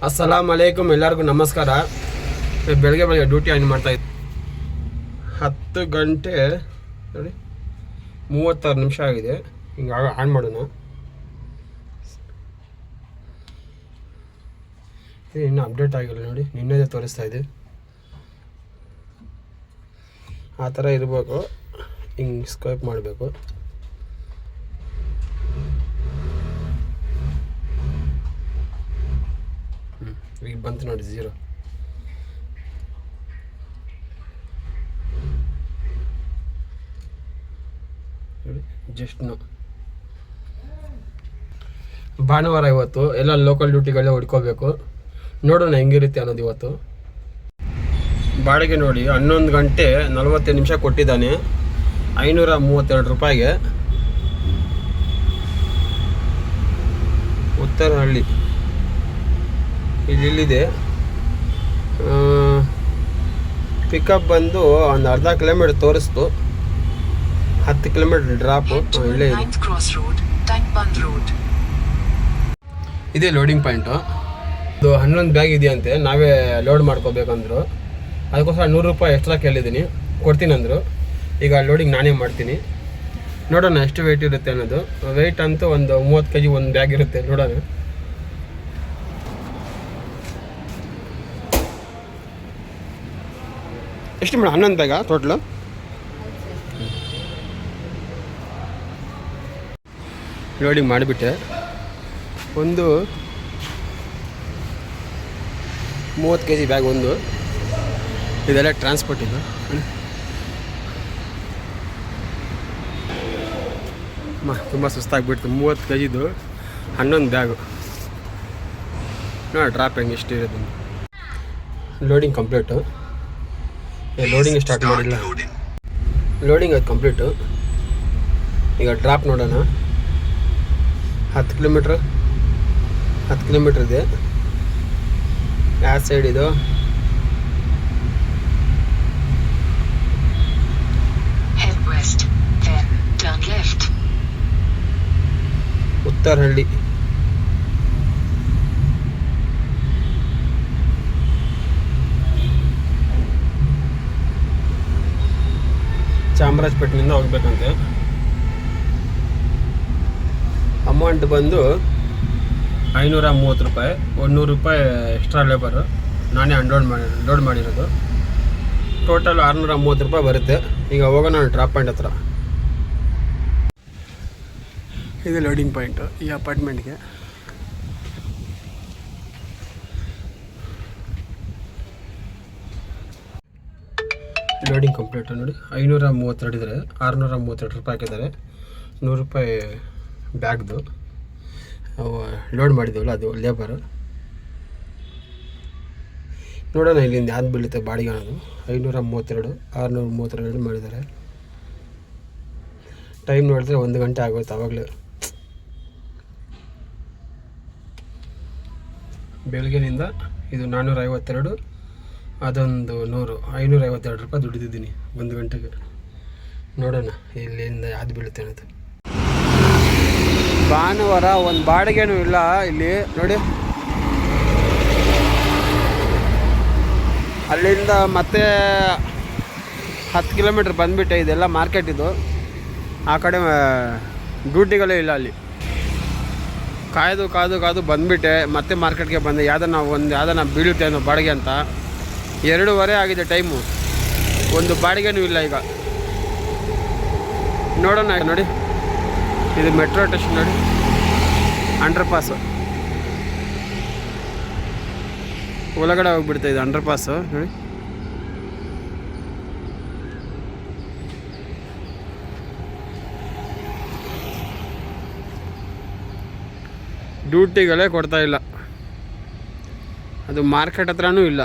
ಅಸ್ಸಲಾಮ್ ಅಲೈಕುಮ್, ಎಲ್ಲರಿಗೂ ನಮಸ್ಕಾರ. ಬೆಳಗ್ಗೆ ಡ್ಯೂಟಿ ಆನ್ ಮಾಡ್ತಾಯಿದ್ದೆ. 10 ಗಂಟೆ ನೋಡಿ 36 ನಿಮಿಷ ಆಗಿದೆ. ಹಿಂಗೆ ಆನ್ ಮಾಡೋಣ. ಇನ್ನೂ ಅಪ್ಡೇಟ್ ಆಗಿಲ್ಲ ನೋಡಿ, ನಿನ್ನೆದೇ ತೋರಿಸ್ತಾ ಇದೆ. ಆ ಥರ ಇರಬೇಕು. ಹಿಂಗೆ ಸ್ಕೈಪ್ ಮಾಡಬೇಕು. ಈಗ ಬಂತು ನೋಡಿ 0. ಜಸ್ಟ್ ಭಾನುವಾರ ಇವತ್ತು ಎಲ್ಲ ಲೋಕಲ್ ಡ್ಯೂಟಿಗಳೇ ಹುಡ್ಕೋಬೇಕು. ನೋಡೋಣ ಹೆಂಗಿರುತ್ತೆ ಅನ್ನೋದು. ಇವತ್ತು ಬಾಡಿಗೆ ನೋಡಿ 11 ಗಂಟೆ 40 ನಿಮಿಷ ಕೊಟ್ಟಿದ್ದಾನೆ. 532 ರೂಪಾಯಿಗೆ. ಉತ್ತರಹಳ್ಳಿ ಇಲ್ಲಿದೆ. ಪಿಕಪ್ ಬಂದು ಒಂದು ಅರ್ಧ ಕಿಲೋಮೀಟರ್ ತೋರಿಸ್ತು. 10 ಕಿಲೋಮೀಟರ್ ಡ್ರಾಪು ಇಲ್ಲೇ ಇದೆ. ಇದೇ ಲೋಡಿಂಗ್ ಪಾಯಿಂಟು. ಇದು 11 ಬ್ಯಾಗ್ ಇದೆಯಂತೆ, ನಾವೇ ಲೋಡ್ ಮಾಡ್ಕೋಬೇಕಂದ್ರು. ಅದಕ್ಕೋಸ್ಕರ 100 ರೂಪಾಯಿ ಎಕ್ಸ್ಟ್ರಾ ಕೇಳಿದ್ದೀನಿ, ಕೊಡ್ತೀನಿ ಅಂದರು. ಈಗ ಲೋಡಿಂಗ್ ನಾನೇ ಮಾಡ್ತೀನಿ. ನೋಡೋಣ ಎಷ್ಟು ವೆಯ್ಟ್ ಇರುತ್ತೆ ಅನ್ನೋದು. ವೆಯ್ಟ್ ಅಂತೂ ಒಂದು 30 kg ಒಂದು ಬ್ಯಾಗ್ ಇರುತ್ತೆ. ನೋಡೋಣ. ಎಷ್ಟು ಮೇಡಮ್? 11 ಬ್ಯಾಗಾ ಟೋಟ್ಲು? ಲೋಡಿಂಗ್ ಮಾಡಿಬಿಟ್ಟೆ. ಒಂದು 30 kg ಬ್ಯಾಗ್ ಒಂದು. ಇದೆಲ್ಲ ಟ್ರಾನ್ಸ್ಪೋರ್ಟ್ ಇದು. ತುಂಬ ಸುಸ್ತಾಗಿಬಿಡ್ತು. 30 kgದು 11 ಬ್ಯಾಗು. ನೋಡಿ ಡ್ರಾಪ್ ಹೆಂಗೆ ಎಷ್ಟು ಇರೋದು. Loading complete. ಲೋಡಿಂಗ್ ಸ್ಟಾರ್ಟ್ ಮಾಡಿಲ್ಲ. ಲೋಡಿಂಗ್ ಅದು ಕಂಪ್ಲೀಟು. ಈಗ ಡ್ರಾಪ್ ನೋಡೋಣ. 10 ಕಿಲೋಮೀಟ್ರ್ ಇದೆ. ಯಾವ ಸೈಡ್ ಇದು? ಉತ್ತರಹಳ್ಳಿ. ಚಾಮರಾಜಪೇಟೆಯಿಂದ ಹೋಗ್ಬೇಕಂತೆ. ಅಮೌಂಟ್ ಬಂದು 530 ರೂಪಾಯಿ. 100 ರೂಪಾಯಿ ಎಕ್ಸ್ಟ್ರಾ ಲೇಬರು. ನಾನೇ ಲೋಡ್ ಮಾಡಿರೋದು. ಟೋಟಲ್ 630 ರೂಪಾಯಿ ಬರುತ್ತೆ. ಈಗ ಹೋಗೋಣ ಡ್ರಾಪ್ ಪಾಯಿಂಟ್ ಹತ್ರ. ಇದು ಲೋಡಿಂಗ್ ಪಾಯಿಂಟು ಈ ಅಪಾರ್ಟ್ಮೆಂಟ್ಗೆ. ಲೋಡಿಂಗ್ ಕಂಪ್ಲೀಟು ನೋಡಿ. 532 ಇದ್ದಾರೆ, 632 ರೂಪಾಯಿ ಹಾಕಿದ್ದಾರೆ. 100 ರೂಪಾಯಿ ಬ್ಯಾಗ್ದು ಲೋಡ್ ಮಾಡಿದ್ದೀವಲ್ಲ ಅದು ಲೇಬರು. ನೋಡೋಣ ಇಲ್ಲಿಂದ ಯಾವ್ದು ಬೀಳುತ್ತೆ ಬಾಡಿಗೆ ಅನ್ನೋದು. 532 632 ಮಾಡಿದ್ದಾರೆ. ಟೈಮ್ ನೋಡಿದ್ರೆ 1 ಗಂಟೆ ಆಗೋಯ್ತು ಆವಾಗಲೇ. ಬೆಳಗ್ಗೆನಿಂದ ಇದು 452, ಅದೊಂದು 100, 552 ರೂಪಾಯಿ ದುಡಿದಿದ್ದೀನಿ 1 ಗಂಟೆಗೆ. ನೋಡೋಣ ಇಲ್ಲಿಂದ ಯಾವ್ದು ಬೀಳುತ್ತೆ ಅನ್ನೋದು. ಭಾನುವಾರ ಒಂದು ಬಾಡಿಗೆನೂ ಇಲ್ಲ ಇಲ್ಲಿ ನೋಡಿ. ಅಲ್ಲಿಂದ ಮತ್ತೆ 10 ಕಿಲೋಮೀಟ್ರ್ ಬಂದುಬಿಟ್ಟೆ. ಇದೆಲ್ಲ ಮಾರ್ಕೆಟ್ ಇದು. ಆ ಕಡೆ ಡ್ಯೂಟಿಗಳೇ ಇಲ್ಲ ಅಲ್ಲಿ. ಕಾದು ಬಂದುಬಿಟ್ಟೆ. ಮತ್ತೆ ಮಾರ್ಕೆಟ್ಗೆ ಬಂದೆ. ಯಾವ್ದನ್ನ ಬೀಳುತ್ತೆ ಅನ್ನೋ ಬಾಡಿಗೆ ಅಂತ. 2:30 ಆಗಿದೆ ಟೈಮು. ಒಂದು ಬಾಡಿಗೆನೂ ಇಲ್ಲ ಈಗ. ನೋಡೋಣ ನೋಡಿ. ಇದು ಮೆಟ್ರೋ ಸ್ಟೇಷನ್ ನೋಡಿ. ಅಂಡರ್ ಪಾಸು ಒಳಗಡೆ ಹೋಗ್ಬಿಡ್ತಾ ಇದೆ. ಅಂಡರ್ ಪಾಸು ನೋಡಿ. ಡ್ಯೂಟಿಗಳೇ ಕೊಡ್ತಾ ಇಲ್ಲ. ಅದು ಮಾರ್ಕೆಟ್ ಹತ್ರನೂ ಇಲ್ಲ.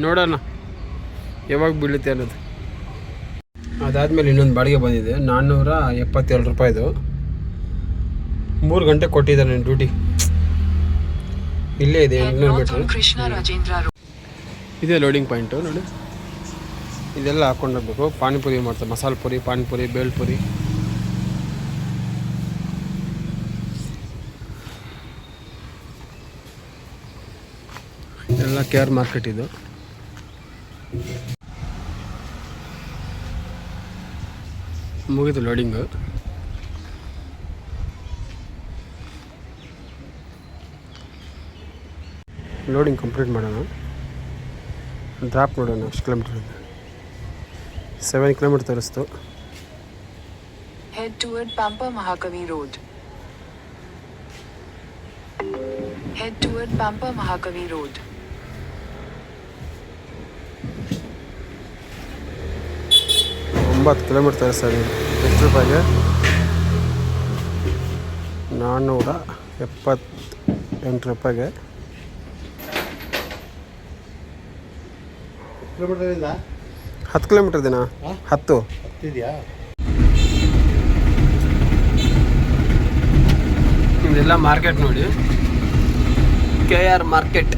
ನೋಡೋಣ ಯಾವಾಗ ಬೀಳುತ್ತೆ ಅನ್ನೋದು. ಅದಾದಮೇಲೆ ಇನ್ನೊಂದು ಬಾಡಿಗೆ ಬಂದಿದೆ 477 ರೂಪಾಯಿದು. 3 ಗಂಟೆ ಕೊಟ್ಟಿದ್ದಾನೆ ಡ್ಯೂಟಿ. ಇಲ್ಲೇ ಇದೆ 800 ಮೀಟ್ರ್. ಇದೇ ಲೋಡಿಂಗ್ ಪಾಯಿಂಟು ನೋಡಿ. ಇದೆಲ್ಲ ಹಾಕ್ಕೊಂಡೋಗ್ಬೇಕು. ಪಾನಿಪುರಿ ಮಾಡ್ತಾರೆ, ಮಸಾಲೆ ಪುರಿ, ಪಾನಿಪುರಿ, ಬೇಲ್ಪುರಿ. ಎಲ್ಲ KR ಮಾರ್ಕೆಟ್ ಇದು. ಮುಗಿದು ಲೋಡಿಂಗು. ಲೋಡಿಂಗ್ ಕಂಪ್ಲೀಟ್ ಮಾಡೋಣ. ಡ್ರಾಪ್ ನೋಡೋಣ ಎಷ್ಟು ಕಿಲೋಮೀಟರ್ ಇದೆ. 7 kilometre ತೋರಿಸ್ತು. Head toward Pampa Mahakavi Road. Head toward Pampa Mahakavi Road. 9 kilometre ತೋರಿಸ್ತಾ ಇದೆ. ಎಷ್ಟು ರೂಪಾಯಿಗೆ? 478 ರೂಪಾಯಿಗೆ. ಕಿಲೋಮೀಟರ್ 10 ಕಿಲೋಮೀಟರ್ ದಿನ 10 ಇದೆಯಾ? ಇದೆಲ್ಲ ಮಾರ್ಕೆಟ್ ನೋಡಿ, KR market.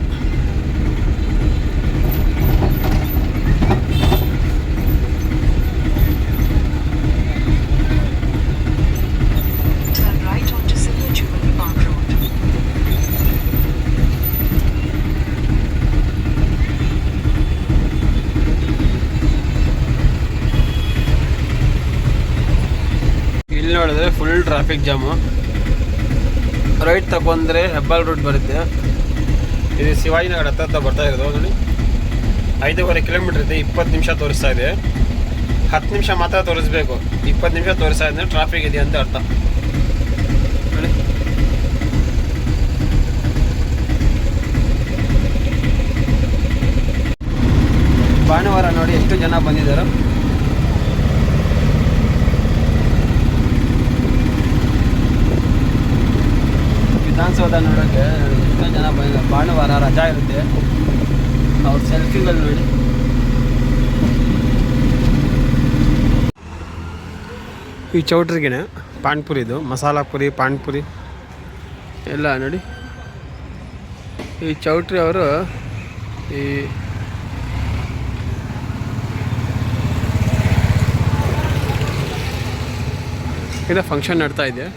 Turn right onto Silver Jubilee Park Road. ಇಲ್ಲಿ ನೋಡಿದ್ರೆ ಫುಲ್ ಟ್ರಾಫಿಕ್ ಜಾಮು. ರೈಟ್ ತಗೊಂಡ್ರೆ ಹೆಬ್ಬಾಲ್ ರೂಟ್ ಬರುತ್ತೆ. ಇದು ಶಿವಾಜಿನಗರ ಹತ್ತ ಬರ್ತಾ ಇರೋದು ನೋಡಿ. 5.5 ಕಿಲೋಮೀಟರ್ ಇದೆ. 20 ನಿಮಿಷ ತೋರಿಸ್ತಾ ಇದೆ. 10 ನಿಮಿಷ ಮಾತ್ರ ತೋರಿಸ್ಬೇಕು. 20 ನಿಮಿಷ ತೋರಿಸ್ತಾ ಇದ್ರೆ ಟ್ರಾಫಿಕ್ ಇದೆ ಅಂತ ಅರ್ಥ ನೋಡಿ. ಭಾನುವಾರ ನೋಡಿ ಎಷ್ಟು ಜನ ಬಂದಿದ್ದಾರೆ. ವಿಧಾನಸೌಧ ನೋಡೋಕ್ಕೆ ಎಷ್ಟೋ ಜನ ಬಂದಿದ್ದಾರೆ. ಭಾನುವಾರ ರಜಾ ಇರುತ್ತೆ. ಅವ್ರ ಸೆಲ್ಫಿಗಳು ನೋಡಿ. ಈ ಚೌಟ್ರಿಗೆನೆ ಪಾನಿಪುರಿದು ಮಸಾಲ ಪುರಿ, ಪಾನಿಪುರಿ ಎಲ್ಲ ನೋಡಿ. ಈ ಚೌಟ್ರಿ ಅವರು ಈ ಇದು ಫಂಕ್ಷನ್ ನಡ್ತಾ ಇದೆ.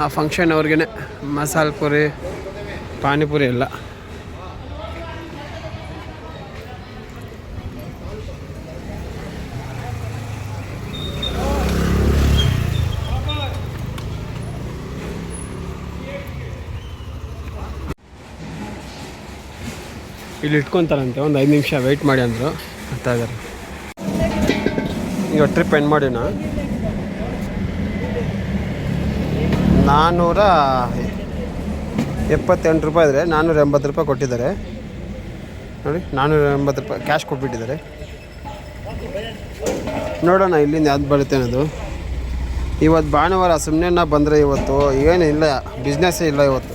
ಆ ಫಂಕ್ಷನ್ ಅವ್ರಿಗೇ ಮಸಾಲ ಪುರಿ, ಪಾನಿಪುರಿ ಎಲ್ಲ. ಇಲ್ಲಿ ಇಟ್ಕೊತಾರಂತೆ. ಒಂದು 5 ನಿಮಿಷ ವೆಯ್ಟ್ ಮಾಡಿ ಅಂದರು. ಬರ್ತಾ ಇದ್ದಾರೆ. ಈಗ ಟ್ರಿಪ್ ಎಂಡ್ ಮಾಡೋಣ. 478 ರೂಪಾಯಿ ಇದ್ದರೆ 480 ರೂಪಾಯಿ ಕೊಟ್ಟಿದ್ದಾರೆ ನೋಡಿ. 480 ರೂಪಾಯಿ ಕ್ಯಾಶ್ ಕೊಟ್ಬಿಟ್ಟಿದ್ದಾರೆ. ನೋಡೋಣ ಇಲ್ಲಿಂದ ಯಾವ್ದು ಬರುತ್ತೆ ಅನ್ನೋದು. ಇವತ್ತು ಭಾನುವಾರ ಸುಮ್ಮನೆ ಬಂದರೆ ಇವತ್ತು ಏನಿಲ್ಲ, ಬಿಸ್ನೆಸ್ಸೇ ಇಲ್ಲ ಇವತ್ತು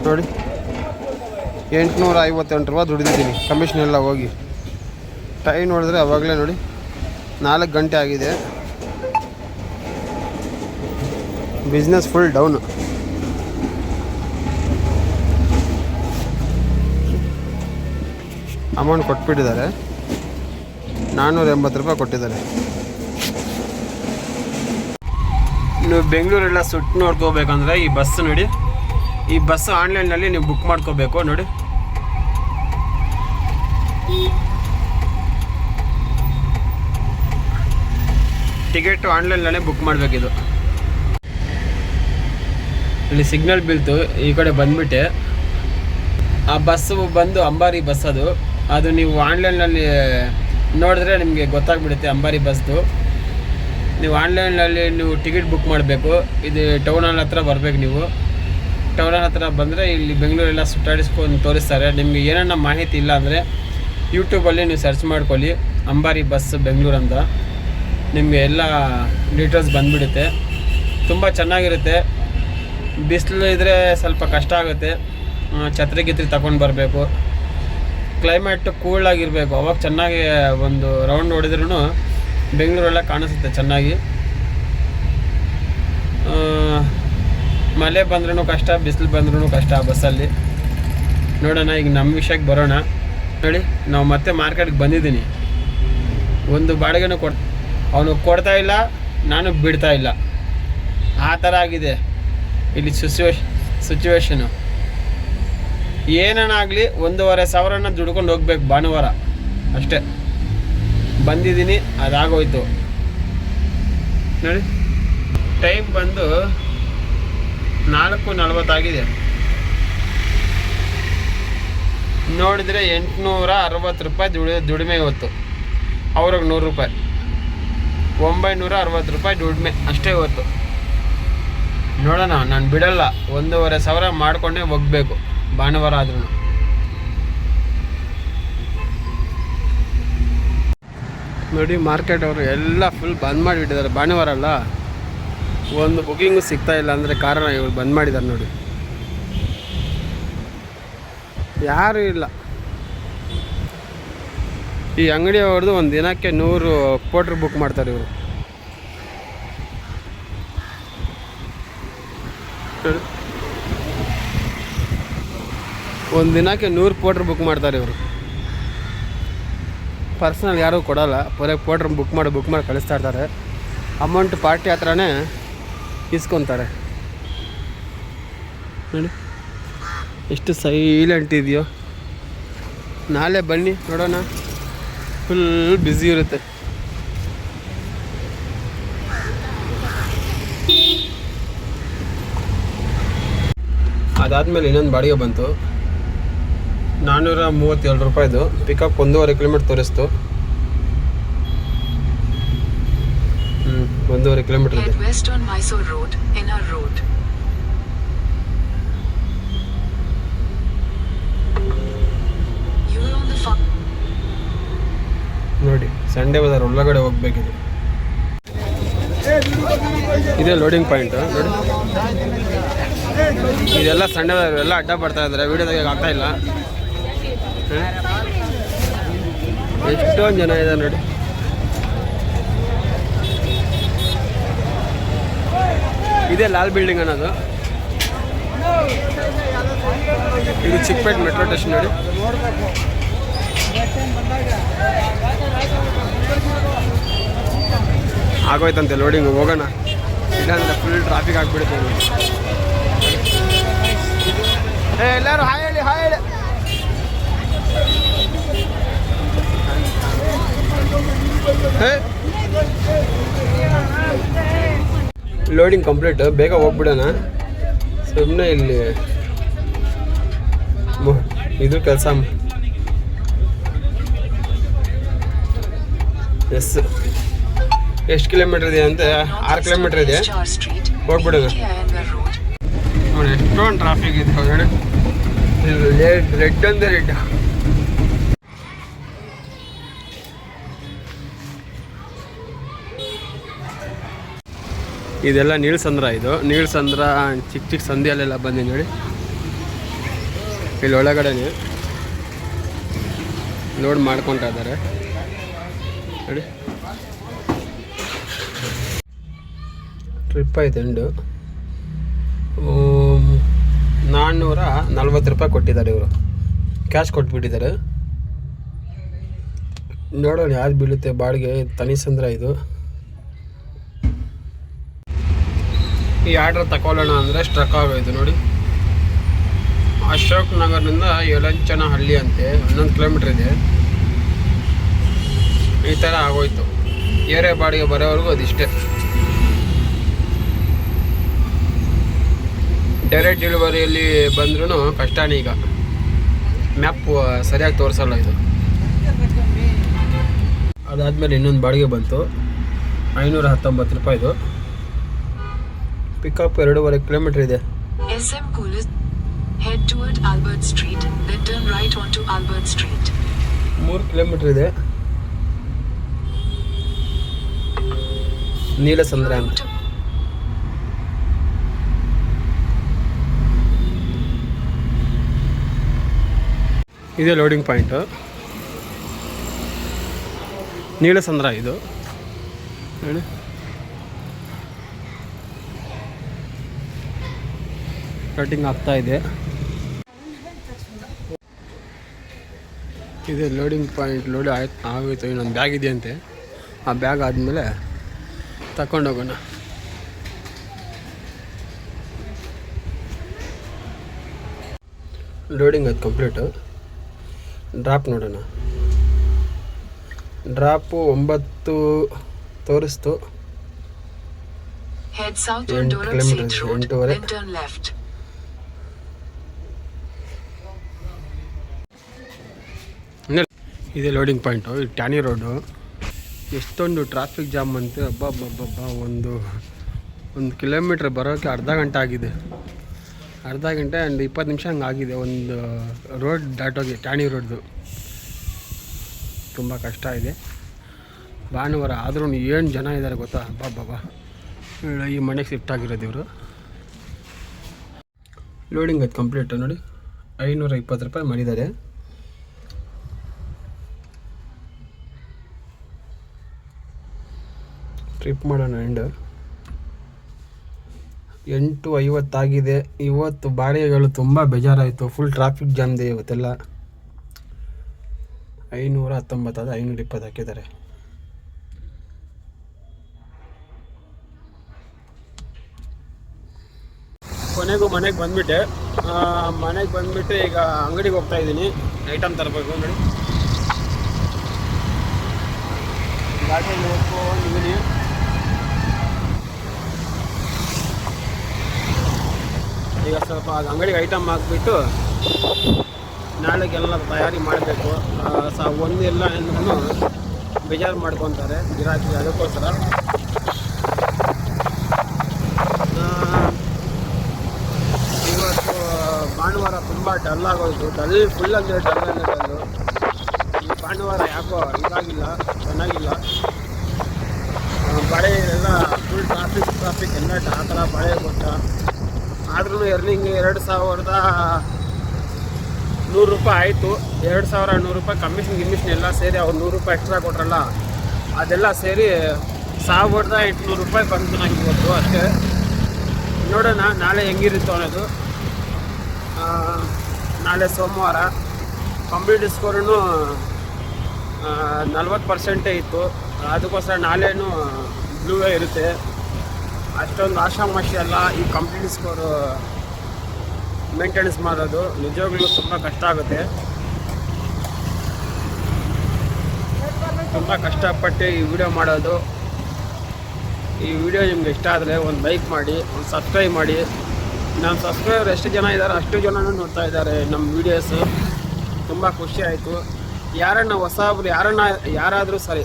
ನೋಡಿ. 858 ರೂಪಾಯಿ ದುಡಿದಿದ್ದೀನಿ ಕಮಿಷನ್ ಎಲ್ಲ ಹೋಗಿ. ಟೈಮ್ ನೋಡಿದ್ರೆ ಅವಾಗಲೇ ನೋಡಿ 4 ಗಂಟೆ ಆಗಿದೆ. Business full down. ಅಮೌಂಟ್ ಕೊಟ್ಬಿಟ್ಟಿದ್ದಾರೆ. 480 ರೂಪಾಯಿ ಕೊಟ್ಟಿದ್ದಾರೆ. ನೀವು ಬೆಂಗಳೂರೆಲ್ಲ ಸುಟ್ಟು ನೋಡ್ಕೋಬೇಕಂದ್ರೆ ಈ ಬಸ್ ನೋಡಿ. ಈ ಬಸ್ ಆನ್ಲೈನಲ್ಲಿ ನೀವು ಬುಕ್ ಮಾಡ್ಕೋಬೇಕು ನೋಡಿ. ಟಿಕೆಟು ಆನ್ಲೈನಲ್ಲೇ ಬುಕ್ ಮಾಡಬೇಕಿದು. ಇಲ್ಲಿ ಸಿಗ್ನಲ್ ಬೀಳ್ತು. ಈ ಕಡೆ ಬಂದುಬಿಟ್ಟೆ. ಆ ಬಸ್ಸು ಬಂದು ಅಂಬಾರಿ ಬಸ್. ಅದು ನೀವು ಆನ್ಲೈನಲ್ಲಿ ನೋಡಿದ್ರೆ ನಿಮಗೆ ಗೊತ್ತಾಗ್ಬಿಡುತ್ತೆ ಅಂಬಾರಿ ಬಸ್ದು. ನೀವು ಆನ್ಲೈನಲ್ಲಿ ನೀವು ಟಿಕೆಟ್ ಬುಕ್ ಮಾಡಬೇಕು. ಇದು ಟೌನ್ ಹಾಲ್ ಹತ್ರ ಬರಬೇಕು. ನೀವು ಟೌನ್ ಹಾಲ್ ಹತ್ರ ಬಂದರೆ ಇಲ್ಲಿ ಬೆಂಗಳೂರೆಲ್ಲ ಸುತ್ತಾಡಿಸ್ಕೊಂಡು ತೋರಿಸ್ತಾರೆ. ನಿಮಗೆ ಏನನ್ನ ಮಾಹಿತಿ ಇಲ್ಲ ಅಂದರೆ ಯೂಟ್ಯೂಬಲ್ಲಿ ನೀವು ಸರ್ಚ್ ಮಾಡ್ಕೊಳ್ಳಿ ಅಂಬಾರಿ ಬಸ್ ಬೆಂಗಳೂರು ಅಂತ. ನಿಮಗೆ ಎಲ್ಲ ಡೀಟೇಲ್ಸ್ ಬಂದುಬಿಡುತ್ತೆ. ತುಂಬ ಚೆನ್ನಾಗಿರುತ್ತೆ. ಬಿಸಿಲು ಇದ್ದರೆ ಸ್ವಲ್ಪ ಕಷ್ಟ ಆಗುತ್ತೆ. ಛತ್ರಿ ಗಿತ್ರಿ ತಗೊಂಡು ಬರಬೇಕು. ಕ್ಲೈಮೇಟ್ ಕೂಲಾಗಿರಬೇಕು. ಅವಾಗ ಚೆನ್ನಾಗಿ ಒಂದು ರೌಂಡ್ ಹೊಡೆದ್ರೂ ಬೆಂಗಳೂರೆಲ್ಲ ಕಾಣಿಸುತ್ತೆ ಚೆನ್ನಾಗಿ. ಮಳೆ ಬಂದ್ರೂ ಕಷ್ಟ, ಬಿಸಿಲು ಬಂದ್ರೂ ಕಷ್ಟ ಆ ಬಸ್ಸಲ್ಲಿ. ನೋಡೋಣ ಈಗ ನಮ್ಮ ವಿಷಯಕ್ಕೆ ಬರೋಣ ನೋಡಿ. ನಾವು ಮತ್ತೆ ಮಾರ್ಕೆಟ್ಗೆ ಬಂದಿದ್ದೀನಿ. ಒಂದು ಬಾಡಿಗೆನೂ ಅವನು ಕೊಡ್ತಾಯಿಲ್ಲ, ನಾನು ಬಿಡ್ತಾಯಿಲ್ಲ. ಆ ಥರ ಆಗಿದೆ ಇಲ್ಲಿ ಸಿಚುವೇಶನು. ಏನಾಗಲಿ 1500 ದುಡ್ಕೊಂಡು ಹೋಗ್ಬೇಕು ಭಾನುವಾರ ಅಷ್ಟೇ. ಬಂದಿದ್ದೀನಿ, ಅದಾಗೋಯ್ತು ನೋಡಿ. ಟೈಮ್ ಬಂದು 4:40 ಆಗಿದೆ. ನೋಡಿದರೆ 860 ರೂಪಾಯಿ ದುಡಿಮೆ ಇವತ್ತು. ಅವ್ರಿಗೆ 100 ರೂಪಾಯಿ, 960 ರೂಪಾಯಿ ದುಡಿಮೆ ಅಷ್ಟೇ ಇವತ್ತು. ನೋಡೋಣ, ನಾನು ಬಿಡಲ್ಲ, 1500 ಮಾಡಿಕೊಂಡೇ ಹೋಗ್ಬೇಕು ಭಾನುವಾರ ಆದ್ರೂ. ನೋಡಿ ಮಾರ್ಕೆಟ್ ಅವರು ಎಲ್ಲ ಫುಲ್ ಬಂದ್ ಮಾಡಿಬಿಟ್ಟಿದ್ದಾರೆ. ಭಾನುವಾರ ಅಲ್ಲ, ಒಂದು ಬುಕಿಂಗು ಸಿಗ್ತಾ ಇಲ್ಲ. ಅಂದರೆ ಕಾರಣ ಇವ್ರು ಬಂದ್ ಮಾಡಿದ್ದಾರೆ ನೋಡಿ, ಯಾರೂ ಇಲ್ಲ. ಈ ಅಂಗಡಿಯವ್ರದ್ದು ಒಂದು ದಿನಕ್ಕೆ 100 ಪೋಟ್ರ್ ಬುಕ್ ಮಾಡ್ತಾರೆ ಇವರು. ಒಂದು ದಿನಕ್ಕೆ 100 ಪೋಟ್ರ್ ಬುಕ್ ಮಾಡ್ತಾರೆ ಇವರು. ಪರ್ಸ್ನಲ್ ಯಾರೂ ಕೊಡೋಲ್ಲ, ಬರೀ ಪೋಟ್ರ್ ಬುಕ್ ಮಾಡಿ ಕಳಿಸ್ತಾ ಇರ್ತಾರೆ. ಅಮೌಂಟ್ ಪಾರ್ಟಿ ಹತ್ರನೇ ಇಸ್ಕೊತಾರೆ ನೋಡಿ, ಎಷ್ಟು ಸೈಲೆಂಟ್ ಇದೆಯೋ. ನಾಳೆ ಬನ್ನಿ ನೋಡೋಣ, ಫುಲ್ ಬ್ಯುಸಿ ಇರುತ್ತೆ. ಅದಾದಮೇಲೆ ಇನ್ನೊಂದು ಬಾಡಿಗೆ ಬಂತು, 437 ರೂಪಾಯಿದು. ಪಿಕಪ್ 1.5 ಕಿಲೋಮೀಟ್ರ್ ತೋರಿಸ್ತು. 1.5 ಕಿಲೋಮೀಟ್ರ್ ಇದೆ. West on Mysore Road, Inner Road. You are on the ನೋಡಿ, ಸಂಡೇ ಬಜಾರ್ ಒಳಗಡೆ ಹೋಗ್ಬೇಕಿದೆ. ಇದೇ ಲೋಡಿಂಗ್ ಪಾಯಿಂಟು ನೋಡಿ. ಇದೆಲ್ಲ ಸಂಡೇ ಬಜಾರ್ ಎಲ್ಲ ಅಡ್ಡ ಬರ್ತಾ ಇದ್ದಾರೆ, ವೀಡಿಯೋದಾಗ ಆಗ್ತಾ ಇಲ್ಲ. ಎಷ್ಟೊಂದು ಜನ ಇದೆ ನೋಡಿ. ಇದೇ ಲಾಲ್ ಬಿಲ್ಡಿಂಗ್ ಅನ್ನೋದು. ಇದು ಚಿಕ್ಕಪೇಟೆ ಮೆಟ್ರೋ ಸ್ಟೇಷನ್ ನೋಡಿ. ಆಗೋಯ್ತಂತೆ ಲೋಡಿಂಗ್, ಹೋಗೋಣ, ಇಲ್ಲಾಂದ್ರೆ ಫುಲ್ ಟ್ರಾಫಿಕ್ ಆಗಿಬಿಡುತ್ತೆ. ಎಲ್ಲರೂ ಹಾಯ್ ಹೇಳಿ, ಹಾಯ್ ಹೇಳಿ. ಲೋಡಿಂಗ್ ಕಂಪ್ಲೀಟ್, ಬೇಗ ಹೋಗ್ಬಿಡೋಣ. ಸುಮ್ಮನೆ ಇಲ್ಲಿ ಇದು ಕೆಲಸ. ಎಷ್ಟು ಕಿಲೋಮೀಟರ್ ಇದೆ ಅಂತ? 6 ಕಿಲೋಮೀಟರ್ ಇದೆ, ಹೋಗ್ಬಿಡೋಣ. ನೋಡಿ ಎಷ್ಟೊಂದು ಟ್ರಾಫಿಕ್ ಇದೆ ಹೊರಗಡೆ. ರೆಡ್ ಅಂದರೆ ರೆಡ್. ಇದೆಲ್ಲ ನೀಳ್ಸಂದ್ರ. ಇದು ನೀಳ್ಸಂದ್ರ ಚಿಕ್ಕ ಸಂಧಿಯಲ್ಲೆಲ್ಲ ಬಂದಿದೆ ನೋಡಿ. ಇಲ್ಲಿ ಒಳಗಡೆನೆ ಲೋಡ್ ಮಾಡ್ಕೊತಾ ಇದ್ದಾರೆ ನೋಡಿ. ಟ್ರಿಪ್ ಆಯ್ತು ಎಂಡು. 440 ರೂಪಾಯಿ ಕೊಟ್ಟಿದ್ದಾರೆ ಇವರು, ಕ್ಯಾಶ್ ಕೊಟ್ಬಿಟ್ಟಿದ್ದಾರೆ. ನೋಡೋಣ ಯಾರು ಬೀಳುತ್ತೆ ಬಾಡಿಗೆ. ತನಿಸಂದ್ರ ಇದು. ಈ ಆರ್ಡ್ರ್ ತಗೊಳ್ಳೋಣ ಅಂದರೆ ಸ್ಟ್ರಕ್ ಆಗೋಯ್ತು ನೋಡಿ. ಅಶೋಕ್ ನಗರದಿಂದ ಯಲಂಚನಹಳ್ಳಿ ಅಂತೆ 11 ಕಿಲೋಮೀಟ್ರ್ ಇದೆ. ಈ ಥರ ಆಗೋಯ್ತು. ಏರಿಯಾ ಬಾಡಿಗೆ ಬರೋವರೆಗೂ ಅದಿಷ್ಟೇ. ಡೈರೆಕ್ಟ್ ಡೆಲಿವರಿಯಲ್ಲಿ ಬಂದ್ರೂ ಕಷ್ಟನೇ. ಈಗ ಮ್ಯಾಪ್ ಸರಿಯಾಗಿ ತೋರಿಸಲ್ಲ ಇದು. ಅದಾದಮೇಲೆ ಇನ್ನೊಂದು ಬಾಡಿಗೆ ಬಂತು, 519 ರೂಪಾಯಿದು. ಪಿಕಪ್ 2.5 ಕಿಲೋಮೀಟರ್ ಇದೆ. SM Coolest. Head toward Albert Street, then turn right onto Albert Street. 3 kilometre ಇದೆ. ನೀಲಸಂದ್ರ ಅಂತ. ಇದೇ ಲೋಡಿಂಗ್ ಪಾಯಿಂಟು, ನೀಲಸಂದ್ರ ಇದು ಹೇಳಿ. ಕಟಿಂಗ್ ಆಗ್ತಾ ಇದೆ. ಇದೆ ಲೋಡಿಂಗ್ ಪಾಯಿಂಟ್. ಲೋಡ್ ಆಗೋಯ್ತು. ಇನ್ನೊಂದು ಬ್ಯಾಗ್ ಇದೆಯಂತೆ, ಆ ಬ್ಯಾಗ್ ಆದಮೇಲೆ ತಗೊಂಡೋಗೋಣ. ಲೋಡಿಂಗ್ ಅದು ಕಂಪ್ಲೀಟು. ಡ್ರಾಪ್ ನೋಡೋಣ. Drop 9 ತೋರಿಸ್ತು. Head south on 8 Durham kilometers, Seat Road, 8 then turn left. ಇದೆ ಲೋಡಿಂಗ್ ಪಾಯಿಂಟು. ಇದು ಟ್ಯಾನಿ ರೋಡು. ಎಷ್ಟೊಂದು ಟ್ರಾಫಿಕ್ ಜಾಮ್ ಅಂತೆ. ಹಬ್ಬ ಒಂದು ಕಿಲೋಮೀಟ್ರ್ ಬರೋಕ್ಕೆ ಅರ್ಧ ಗಂಟೆ ಆಗಿದೆ. ಅರ್ಧ ಗಂಟೆ ಆ್ಯಂಡ್ 20 ನಿಮಿಷ ಹಂಗೆ ಆಗಿದೆ ಒಂದು ರೋಡ್ ದಾಟೋಗಿ. ಟ್ಯಾನಿ ರೋಡ್ದು ತುಂಬ ಕಷ್ಟ ಇದೆ. ಭಾನುವಾರ ಆದ್ರೂ ಏನು ಜನ ಇದ್ದಾರೆ ಗೊತ್ತಾ. ಹಬ್ಬ ಈ ಮನೆಗೆ ಶಿಫ್ಟ್ ಆಗಿರೋದು ಇವರು. ಲೋಡಿಂಗ್ ಅದು ಕಂಪ್ಲೀಟ್ ನೋಡಿ. 520 ರೂಪಾಯಿ ಮಾಡಿದ್ದಾರೆ. ಟ್ರಿಪ್ ಮಾಡೋಣ. ಎಂಡ್ 8:50 ಆಗಿದೆ. ಇವತ್ತು ಬಾಡಿಗೆಗಳು ತುಂಬ ಬೇಜಾರಾಯಿತು. ಫುಲ್ ಟ್ರಾಫಿಕ್ ಜಾಮ್ ಇದೆ ಇವತ್ತೆಲ್ಲ. 519 ಅದು 520 ಹಾಕಿದ್ದಾರೆ. ಕೊನೆಗೂ ಮನೆಗೆ ಬಂದುಬಿಟ್ಟೆ. ಮನೆಗೆ ಬಂದುಬಿಟ್ಟು ಈಗ ಅಂಗಡಿಗೆ ಹೋಗ್ತಾ ಇದ್ದೀನಿ. ಐಟಮ್ ತರಬೇಕು ನೋಡಿ. ಗಾಡಿಯಲ್ಲಿ ಹೋಗ್ಕೊಂಡಿದ್ದೀನಿ. ಈಗ ಸ್ವಲ್ಪ ಅಂಗಡಿಗೆ ಐಟಮ್ ಹಾಕ್ಬಿಟ್ಟು ನಾಳೆಗೆಲ್ಲ ತಯಾರಿ ಮಾಡಬೇಕು. ಒಂದೆಲ್ಲ ಅಂದ್ರೂ ಬೇಜಾರು ಮಾಡ್ಕೊತಾರೆ ಗಿರಾಕಿ. ಅದಕ್ಕೋಸ್ಕರ ಇವತ್ತು ಭಾನುವಾರ ತುಂಬ ಡಲ್ ಆಗೋಯ್ತು. ಫುಲ್ ಅಂದರೆ ಡಲ್ಲು. ಈ ಭಾನುವಾರ ಯಾಕೋ ಇದಾಗಿಲ್ಲ, ಚೆನ್ನಾಗಿಲ್ಲ. ಬಳೆ ಎಲ್ಲ ಫುಲ್ ಟ್ರಾಫಿಕ್ ಎಲ್ಲ ಆ ಥರ ಬಳೆ ಕೊಟ್ಟ. ಆದ್ರೂ ಎರ್ನಿಂಗ್ 2100 ರೂಪಾಯಿ ಆಯಿತು. 2100 ರೂಪಾಯಿ ಕಮಿಷನ್ ಎಲ್ಲ ಸೇರಿ ಅವ್ರು 100 ರೂಪಾಯಿ ಎಕ್ಸ್ಟ್ರಾ ಕೊಟ್ರಲ್ಲ, ಅದೆಲ್ಲ ಸೇರಿ 1800 ರೂಪಾಯಿ ಬಂತು ನನಗೆ ಇವತ್ತು ಅಷ್ಟೇ. ನೋಡೋಣ ನಾಳೆ ಹೆಂಗಿರುತ್ತೋ ಅನ್ನೋದು. ನಾಳೆ ಸೋಮವಾರ. ಕಂಪ್ಲೀಟ್ ಸ್ಕೋರೂ 40% ಇತ್ತು. ಅದಕ್ಕೋಸ್ಕರ ನಾಳೆನೂ ಬ್ಲೂವೇ ಇರುತ್ತೆ. ಅಷ್ಟೊಂದು ಆಶಾಮಾಷಿ ಅಲ್ಲ ಈ ಕಂಪ್ಲೀಟ್ ಸ್ಕೋರು ಮೇಂಟೆನೆನ್ಸ್ ಮಾಡೋದು. ನಿಜವಾಗ್ಲೂ ತುಂಬ ಕಷ್ಟ ಆಗುತ್ತೆ. ತುಂಬ ಕಷ್ಟಪಟ್ಟು ಈ ವಿಡಿಯೋ ಮಾಡೋದು. ಈ ವಿಡಿಯೋ ನಿಮ್ಗೆ ಇಷ್ಟ ಆದರೆ ಒಂದು ಲೈಕ್ ಮಾಡಿ, ಒಂದು ಸಬ್ಸ್ಕ್ರೈಬ್ ಮಾಡಿ. ನಮ್ಮ ಸಬ್ಸ್ಕ್ರೈಬರ್ ಎಷ್ಟು ಜನ ಇದ್ದಾರೆ ಅಷ್ಟು ಜನನೂ ನೋಡ್ತಾ ಇದ್ದಾರೆ ನಮ್ಮ ವೀಡಿಯೋಸು. ತುಂಬ ಖುಷಿ ಆಯಿತು. ಹೊಸಬ್ರು ಯಾರಾದರೂ ಸರಿ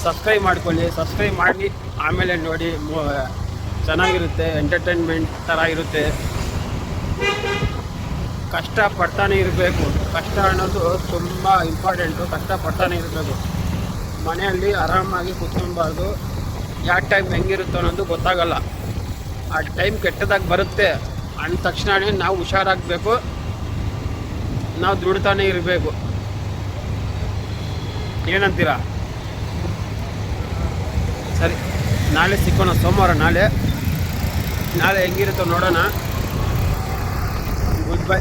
ಸಬ್ಸ್ಕ್ರೈಬ್ ಮಾಡ್ಕೊಳ್ಳಿ. ಸಬ್ಸ್ಕ್ರೈಬ್ ಮಾಡಿ ಆಮೇಲೆ ನೋಡಿ. ಚೆನ್ನಾಗಿರುತ್ತೆ, ಎಂಟರ್ಟೈನ್ಮೆಂಟ್ ಥರ ಇರುತ್ತೆ. ಕಷ್ಟಪಡ್ತಾನೆ ಇರಬೇಕು. ಕಷ್ಟ ಅನ್ನೋದು ತುಂಬ ಇಂಪಾರ್ಟೆಂಟು. ಕಷ್ಟಪಡ್ತಾನೆ ಇರಬೇಕು. ಮನೆಯಲ್ಲಿ ಆರಾಮಾಗಿ ಕೂತ್ಕೊಬಾರ್ದು. ಯಾವ ಟೈಮ್ ಹೆಂಗಿರುತ್ತೋ ಅನ್ನೋದು ಗೊತ್ತಾಗಲ್ಲ. ಆ ಟೈಮ್ ಕೆಟ್ಟದಾಗ ಬರುತ್ತೆ. ಅಂದ ತಕ್ಷಣವೇ ನಾವು ಹುಷಾರಾಗಬೇಕು. ನಾವು ದುಡ್ತಾನೆ ಇರಬೇಕು. ಏನಂತೀರಾ? ಸರಿ, ನಾಳೆ ಸಿಕ್ಕೋಣ. ಸೋಮವಾರ ನಾಳೆ ಹೆಂಗಿರುತ್ತೋ ನೋಡೋಣ. Good bye.